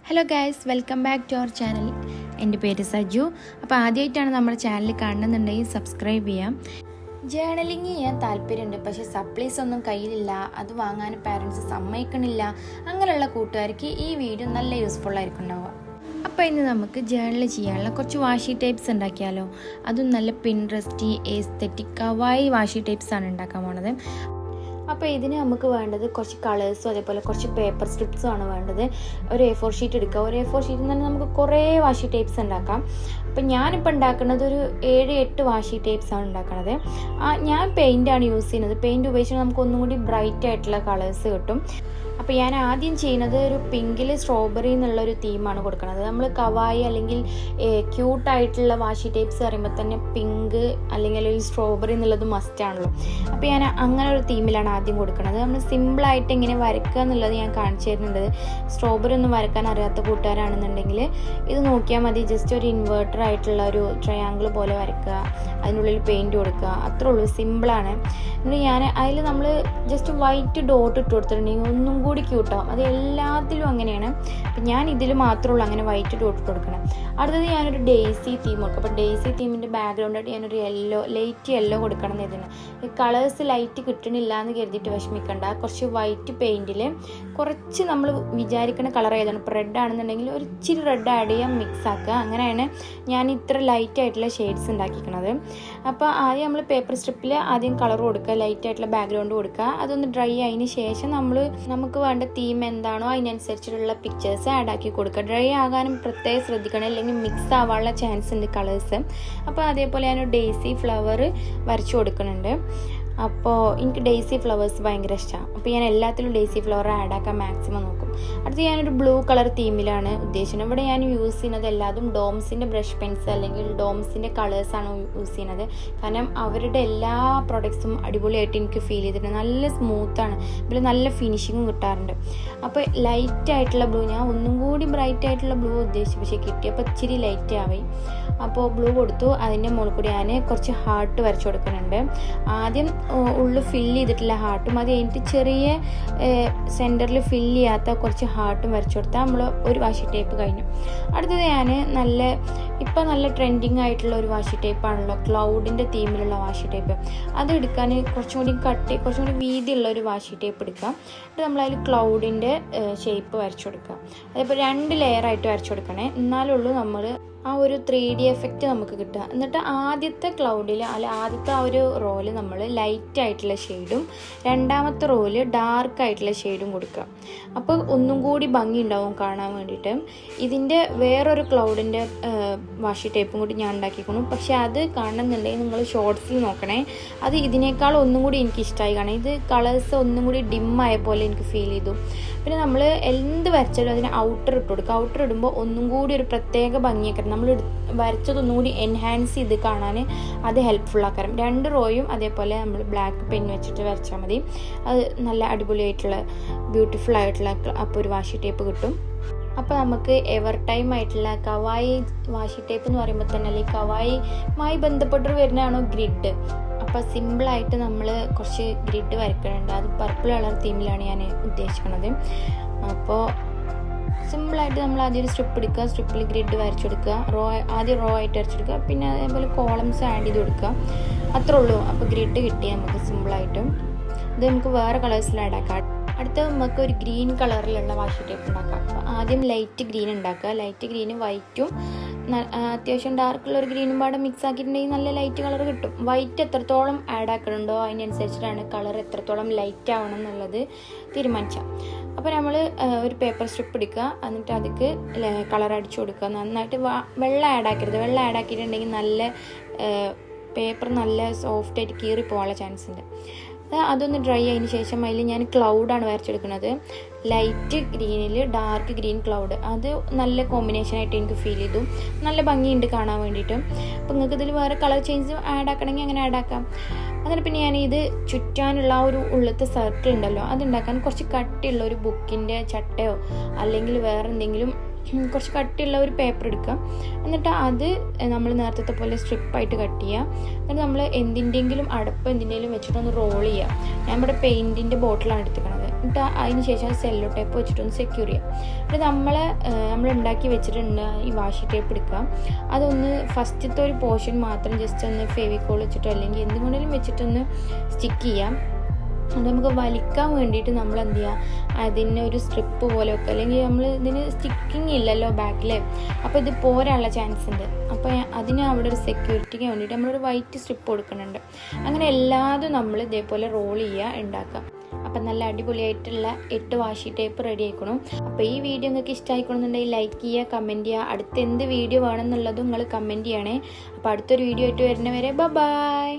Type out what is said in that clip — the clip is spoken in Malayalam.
Hello guys, welcome back to our channel. എൻ്റെ പേര് സജു. അപ്പോൾ ആദ്യമായിട്ടാണ് നമ്മുടെ ചാനൽ കാണുന്നുണ്ടെങ്കിൽ സബ്സ്ക്രൈബ് ചെയ്യാം. ജേർണലിങ് ചെയ്യാൻ താല്പര്യമുണ്ട്, പക്ഷേ സപ്ലീസ് ഒന്നും കയ്യിലില്ല, അത് വാങ്ങാൻ പാരൻസ് സമ്മതിക്കണില്ല. അങ്ങനെയുള്ള കൂട്ടുകാർക്ക് ഈ വീഡിയോ നല്ല യൂസ്ഫുൾ ആയിരിക്കും ഉണ്ടാവുക. അപ്പോൾ ഇന്ന് നമുക്ക് ജേർണൽ ചെയ്യാനുള്ള കുറച്ച് വാഷി ടൈപ്സ് ഉണ്ടാക്കിയാലോ. അതും നല്ല പിൻട്രസ്റ്റി, എസ്തെറ്റിക്, കവായി വാഷി ടൈപ്സാണ് ഉണ്ടാക്കാൻ പോണത്. അപ്പോൾ ഇതിന് നമുക്ക് വേണ്ടത് കുറച്ച് കളേഴ്സും അതേപോലെ കുറച്ച് പേപ്പർ സ്ട്രിപ്സും ആണ് വേണ്ടത്. ഒരു A4 ഷീറ്റ് എടുക്കുക. ഒരു A4 ഷീറ്റിൽ തന്നെ നമുക്ക് കുറേ വാഷി ടൈപ്സ് ഉണ്ടാക്കാം. അപ്പം ഞാനിപ്പോൾ ഉണ്ടാക്കുന്നത് ഒരു 7-8 വാഷി ടൈപ്സാണ് ഉണ്ടാക്കുന്നത്. ഞാൻ പെയിൻ്റാണ് യൂസ് ചെയ്യുന്നത്. പെയിൻറ്റ് ഉപയോഗിച്ചാൽ നമുക്ക് ഒന്നും കൂടി ബ്രൈറ്റ് ആയിട്ടുള്ള കളേഴ്സ് കിട്ടും. അപ്പോൾ ഞാൻ ആദ്യം ചെയ്യുന്നത് ഒരു പിങ്കിൽ സ്ട്രോബെറി എന്നുള്ളൊരു തീമാണ് കൊടുക്കുന്നത്. നമ്മൾ കവായി അല്ലെങ്കിൽ ക്യൂട്ടായിട്ടുള്ള വാഷി ടൈപ്സ് പറയുമ്പോൾ തന്നെ പിങ്ക് അല്ലെങ്കിൽ ഈ സ്ട്രോബെറി എന്നുള്ളത് മസ്റ്റാണല്ലോ. അപ്പോൾ ഞാൻ അങ്ങനെ ഒരു തീമിലാണ് ആദ്യം കൊടുക്കുന്നത്. നമ്മൾ സിമ്പിളായിട്ട് ഇങ്ങനെ വരയ്ക്കുക എന്നുള്ളത് ഞാൻ കാണിച്ചു തരുന്നുണ്ട്. സ്ട്രോബെറി ഒന്നും വരയ്ക്കാൻ അറിയാത്ത കൂട്ടുകാരാണെന്നുണ്ടെങ്കിൽ ഇത് നോക്കിയാൽ മതി. ജസ്റ്റ് ഒരു ഇൻവേർട്ടർ ആയിട്ടുള്ള ഒരു ട്രയാങ്കിൾ പോലെ വരയ്ക്കുക, അതിനുള്ളിൽ പെയിൻറ്റ് കൊടുക്കുക, അത്രേ ഉള്ളൂ. സിമ്പിളാണ്. എന്നിട്ട് ഞാൻ അതിൽ നമ്മൾ ജസ്റ്റ് വൈറ്റ് ഡോട്ട് ഇട്ട് കൊടുത്തിട്ടുണ്ടെങ്കിൽ ഒന്നും കൂടി ക്യൂട്ടാവും. അത് എല്ലാത്തിലും അങ്ങനെയാണ്. അപ്പം ഞാൻ ഇതിൽ മാത്രമുള്ളൂ അങ്ങനെ വൈറ്റ് ഡോട്ട് ഇട്ട് കൊടുക്കണം. അടുത്തത് ഞാനൊരു ഡെയ്സി തീം കൊടുക്കും. അപ്പോൾ ഡെയ്സി തീമിൻ്റെ ബാക്ക്ഗ്രൗണ്ടായിട്ട് ഞാനൊരു ലൈറ്റ് യെല്ലോ കൊടുക്കണം എന്ന് കരുതുന്നു. ഈ കളേഴ്സ് ലൈറ്റ് കിട്ടണില്ല എന്ന് കരുതിയിട്ട് വിഷമിക്കണ്ട. കുറച്ച് വൈറ്റ് പെയിൻറ്റിൽ കുറച്ച് നമ്മൾ വിചാരിക്കുന്ന കളർ ഏതാണ്. ഇപ്പോൾ റെഡ് ആണെന്നുണ്ടെങ്കിൽ ഒരു ഇച്ചിരി റെഡ് ആഡ് ചെയ്യാൻ മിക്സ് ആക്കുക. അങ്ങനെയാണ് ഞാൻ ഇത്ര ലൈറ്റ് ആയിട്ടുള്ള ഷെയ്ഡ്സ് ഉണ്ടാക്കിയിരിക്കുന്നത്. അപ്പോൾ ആദ്യം നമ്മൾ പേപ്പർ സ്ട്രിപ്പിൽ ആദ്യം കളർ കൊടുക്കുക, ലൈറ്റ് ആയിട്ടുള്ള ബാക്ക്ഗ്രൗണ്ട് കൊടുക്കുക. അതൊന്ന് ഡ്രൈ ആയതിന് ശേഷം നമുക്ക് വേണ്ട തീം എന്താണോ അതിനനുസരിച്ചിട്ടുള്ള പിക്ചേഴ്സ് ആഡ് ആക്കി കൊടുക്കുക. ഡ്രൈ ആകാനും പ്രത്യേകം ശ്രദ്ധിക്കണം, അല്ലെങ്കിൽ മിക്സ് ആവാനുള്ള ചാൻസ് ഉണ്ട് കളേഴ്സ്. അപ്പോൾ അതേപോലെ ഞാനൊരു ഡെയ്സി ഫ്ലവർ വരച്ചു കൊടുക്കുന്നുണ്ട്. അപ്പോൾ എനിക്ക് ഡെയ്സി ഫ്ലവേഴ്സ് ഭയങ്കര ഇഷ്ടമാണ്. അപ്പോൾ ഞാൻ എല്ലാത്തിലും ഡെയ്സി ഫ്ലവർ ആഡ് ആക്കാൻ മാക്സിമം നോക്കും. അടുത്ത് ഞാനൊരു ബ്ലൂ കളർ തീമിലാണ് ഉദ്ദേശിക്കുന്നത്. ഇവിടെ ഞാൻ യൂസ് ചെയ്യുന്നത് എല്ലാതും ഡോംസിൻ്റെ ബ്രഷ് പെൻസ് അല്ലെങ്കിൽ ഡോംസിൻ്റെ കളേഴ്സാണ് യൂസ് ചെയ്യുന്നത്. കാരണം അവരുടെ എല്ലാ പ്രൊഡക്ട്സും അടിപൊളിയായിട്ട് എനിക്ക് ഫീൽ ചെയ്തിട്ടുണ്ട്. നല്ല സ്മൂത്താണ്, ഇതിൽ നല്ല ഫിനിഷിങ്ങും കിട്ടാറുണ്ട്. അപ്പോൾ ലൈറ്റ് ആയിട്ടുള്ള ബ്ലൂ, ഞാൻ ഒന്നും കൂടി ബ്രൈറ്റ് ആയിട്ടുള്ള ബ്ലൂ ഉദ്ദേശിച്ചു, പക്ഷേ കിട്ടിയപ്പോൾ ഇച്ചിരി ലൈറ്റ് ആവി. അപ്പോൾ ബ്ലൂ കൊടുത്തു. അതിൻ്റെ മുകളിൽ കൂടി ഞാൻ കുറച്ച് ഹാർട്ട് വരച്ചു കൊടുക്കുന്നുണ്ട്. ആദ്യം ഉള്ളിൽ ഫില്ല് ചെയ്തിട്ടുള്ള ഹാർട്ടും അത് കഴിഞ്ഞിട്ട് ചെറിയ സെൻറ്ററിൽ ഫില്ല് ചെയ്യാത്ത കുറച്ച് ഹാർട്ടും വരച്ചു കൊടുത്താൽ നമ്മൾ ഒരു വാഷി ടൈപ്പ് കഴിഞ്ഞു. അടുത്തത് ഞാൻ നല്ല ട്രെൻഡിങ് ആയിട്ടുള്ള ഒരു വാഷി ടൈപ്പാണല്ലോ, ക്ലൗഡിൻ്റെ തീമിലുള്ള വാഷി ടൈപ്പ്. അത് എടുക്കാൻ കുറച്ചും കൂടി വീതിയുള്ള ഒരു വാഷി ടൈപ്പ് എടുക്കുക. എന്നിട്ട് നമ്മളതിൽ ക്ലൗഡിൻ്റെ ഷേപ്പ് വരച്ചു കൊടുക്കുക. അതേപോലെ 2 ലെയറായിട്ട് വരച്ചു കൊടുക്കണേ, എന്നാലുള്ളൂ നമ്മൾ ആ ഒരു 3D എഫക്റ്റ് നമുക്ക് കിട്ടുക. എന്നിട്ട് ആദ്യത്തെ ക്ലൗഡിൽ ആദ്യത്തെ ആ ഒരു റോയിൽ നമ്മൾ ലൈറ്റ് ആയിട്ടുള്ള ഷെയ്ഡും രണ്ടാമത്തെ റോയിൽ ഡാർക്ക് ആയിട്ടുള്ള ഷെയ്ഡും കൊടുക്കുക. അപ്പോൾ ഒന്നും കൂടി ഭംഗി ഉണ്ടാവും കാണാൻ വേണ്ടിയിട്ട്. ഇതിൻ്റെ വേറൊരു ക്ലൗഡിൻ്റെ വാഷി ടൈപ്പും കൂടി ഞാൻ ഉണ്ടാക്കിക്കുന്നു. പക്ഷേ അത് കാണുന്നുണ്ടെങ്കിൽ നിങ്ങൾ ഷോർട്സിൽ നോക്കണേ. അത് ഇതിനേക്കാൾ ഒന്നും കൂടി എനിക്ക് ഇഷ്ടമായി. കാരണം ഇത് കളേഴ്സ് ഒന്നും കൂടി ഡിമ്മായ പോലെ എനിക്ക് ഫീൽ ചെയ്തു. പിന്നെ നമ്മൾ എന്ത് വരച്ചാലും അതിന് ഔട്ടർ ഇട്ട് കൊടുക്കുക. ഔട്ടർ ഇടുമ്പോൾ ഒന്നും കൂടി ഒരു പ്രത്യേക ഭംഗിയൊക്കെ നമ്മൾ വരച്ചതൊന്നും കൂടി എൻഹാൻസ് ചെയ്ത് കാണാൻ അത് ഹെൽപ്ഫുൾ ആക്കാറും. 2 റോയും അതേപോലെ നമ്മൾ ബ്ലാക്ക് പെൻ വെച്ചിട്ട് വരച്ചാൽ മതി. അത് നല്ല അടിപൊളിയായിട്ടുള്ള ബ്യൂട്ടിഫുൾ ആയിട്ടുള്ള അപ്പോൾ ഒരു വാഷി ടൈപ്പ് കിട്ടും. അപ്പോൾ നമുക്ക് എവർ ടൈം ആയിട്ടുള്ള കവായി വാഷി ടൈപ്പ് എന്ന് പറയുമ്പോൾ തന്നെ, അല്ലെങ്കിൽ കവായിയുമായി ബന്ധപ്പെട്ട് വരുന്നതാണോ ഗ്രിഡ്. അപ്പോൾ സിമ്പിളായിട്ട് നമ്മൾ കുറച്ച് ഗ്രിഡ് വരയ്ക്കുന്നുണ്ട്. അത് പർപ്പിൾ കളർ തീമിലാണ് ഞാൻ ഉദ്ദേശിക്കുന്നത്. അപ്പോൾ സിമ്പിളായിട്ട് നമ്മൾ ആദ്യം ഒരു സ്ട്രിപ്പ് എടുക്കുക, സ്ട്രിപ്പിൽ ഗ്രിഡ് വരച്ചു കൊടുക്കുക, ആദ്യം റോ ആയിട്ട് വരച്ചെടുക്കുക, പിന്നെ അതേപോലെ കോളംസ് ആഡ് ചെയ്ത് കൊടുക്കുക. അത്രേ ഉള്ളൂ. അപ്പോൾ ഗ്രിഡ് കിട്ടി നമുക്ക് സിമ്പിളായിട്ടും. ഇത് നമുക്ക് വേറെ കളേഴ്സിൽ ആഡ് ആക്കാം. അടുത്ത നമുക്ക് ഒരു ഗ്രീൻ കളറിലുള്ള വാഷി ടൈപ്പ് ഉണ്ടാക്കാം. അപ്പോൾ ആദ്യം ലൈറ്റ് ഗ്രീൻ ഉണ്ടാക്കുക. ലൈറ്റ് ഗ്രീനും വൈറ്റും അത്യാവശ്യം ഡാർക്കുള്ള ഒരു ഗ്രീനും പാടെ മിക്സ് ആക്കിയിട്ടുണ്ടെങ്കിൽ നല്ല ലൈറ്റ് കളർ കിട്ടും. വൈറ്റ് എത്രത്തോളം ആഡ് ആക്കണുണ്ടോ അതിനനുസരിച്ചിട്ടാണ് കളർ എത്രത്തോളം ലൈറ്റ് ആവണം എന്നുള്ളത് തീരുമാനിച്ചാൽ. അപ്പോൾ നമ്മൾ ഒരു പേപ്പർ സ്ട്രിപ്പ് എടുക്കുക, എന്നിട്ട് അതിക്ക് കളർ അടിച്ചു കൊടുക്കുക. നന്നായിട്ട് വെള്ളം ആഡ് ആക്കരുത്. വെള്ളം ആഡ് ആക്കിയിട്ടുണ്ടെങ്കിൽ നല്ല പേപ്പർ നല്ല സോഫ്റ്റായിട്ട് കീറി പോകാനുള്ള ചാൻസ് ഉണ്ട്. അതൊന്ന് ഡ്രൈ ആയതിനു ശേഷം അതിൽ ഞാൻ ക്ലൗഡാണ് വരച്ചെടുക്കുന്നത്. ലൈറ്റ് ഗ്രീനിൽ ഡാർക്ക് ഗ്രീൻ ക്ലൗഡ്, അത് നല്ല കോമ്പിനേഷനായിട്ട് എനിക്ക് ഫീൽ ചെയ്തു. നല്ല ഭംഗിയുണ്ട് കാണാൻ വേണ്ടിയിട്ട്. അപ്പോൾ നിങ്ങൾക്ക് ഇതിൽ വേറെ കളർ ചേഞ്ച് ആഡ് ആക്കണമെങ്കിൽ അങ്ങനെ ആഡ് ആക്കാം. അതിന് പിന്നെ ഞാൻ ഇത് ചുറ്റാനുള്ള ആ ഒരു ഉള്ളത്തെ സർക്കിൾ ഉണ്ടല്ലോ, അതുണ്ടാക്കാൻ കുറച്ച് കട്ടിയുള്ള ഒരു ബുക്കിൻ്റെ ചട്ടയോ അല്ലെങ്കിൽ വേറെ എന്തെങ്കിലും കുറച്ച് കട്ടിയുള്ള ഒരു പേപ്പർ എടുക്കുക. എന്നിട്ട് അത് നമ്മൾ നേരത്തെ പോലെ സ്ട്രിപ്പായിട്ട് കട്ട് ചെയ്യുക. എന്നിട്ട് നമ്മൾ എന്തിൻ്റെങ്കിലും അടപ്പ് എന്തിൻ്റെങ്കിലും വെച്ചിട്ടൊന്ന് റോൾ ചെയ്യുക. ഞാൻ ഇവിടെ പെയിൻറ്റിൻ്റെ ബോട്ടിലാണ് എടുത്തിരിക്കുന്നത്. എന്നിട്ട് അതിന് ശേഷം സെല്ലോ ടേപ്പ് വെച്ചിട്ടൊന്ന് സെക്യൂർ ചെയ്യാം. എന്നിട്ട് നമ്മൾ ഉണ്ടാക്കി വെച്ചിട്ടുണ്ട് ഈ വാഷി ടേപ്പ് എടുക്കുക. അതൊന്ന് ഫസ്റ്റത്തെ ഒരു പോർഷൻ മാത്രം ജസ്റ്റ് ഒന്ന് ഫെവിക്കോൾ വെച്ചിട്ടോ അല്ലെങ്കിൽ എന്തുകൊണ്ടെങ്കിലും വെച്ചിട്ടൊന്ന് സ്റ്റിക്ക് ചെയ്യാം. അത് നമുക്ക് വലിക്കാൻ വേണ്ടിയിട്ട് നമ്മൾ എന്ത് ചെയ്യുക, അതിന് ഒരു സ്ട്രിപ്പ് പോലെ വെക്കുക. അല്ലെങ്കിൽ നമ്മൾ ഇതിന് സ്റ്റിക്കിങ് ഇല്ലല്ലോ ബാക്കിൽ, അപ്പോൾ ഇത് പോരാനുള്ള ചാൻസ് ഉണ്ട്. അപ്പോൾ അതിന് അവിടെ ഒരു സെക്യൂരിറ്റിക്ക് വേണ്ടിയിട്ട് നമ്മളൊരു വൈറ്റ് സ്ട്രിപ്പ് കൊടുക്കുന്നുണ്ട്. അങ്ങനെ എല്ലാതും നമ്മൾ ഇതേപോലെ റോൾ ചെയ്യുക, ഉണ്ടാക്കാം. അപ്പം നല്ല അടിപൊളിയായിട്ടുള്ള 8 വാഷി ടേപ്പ് റെഡി ആയിക്കണം. അപ്പോൾ ഈ വീഡിയോ നിങ്ങൾക്ക് ഇഷ്ടമായിക്കണമെന്നുണ്ടെങ്കിൽ ലൈക്ക് ചെയ്യുക, കമൻറ്റ് ചെയ്യുക. അടുത്ത എന്ത് വീഡിയോ വേണമെന്നുള്ളതും നിങ്ങൾ കമൻറ്റ് ചെയ്യണേ. അപ്പോൾ അടുത്തൊരു വീഡിയോ ആയിട്ട് വരുന്നവരെ ബൈ.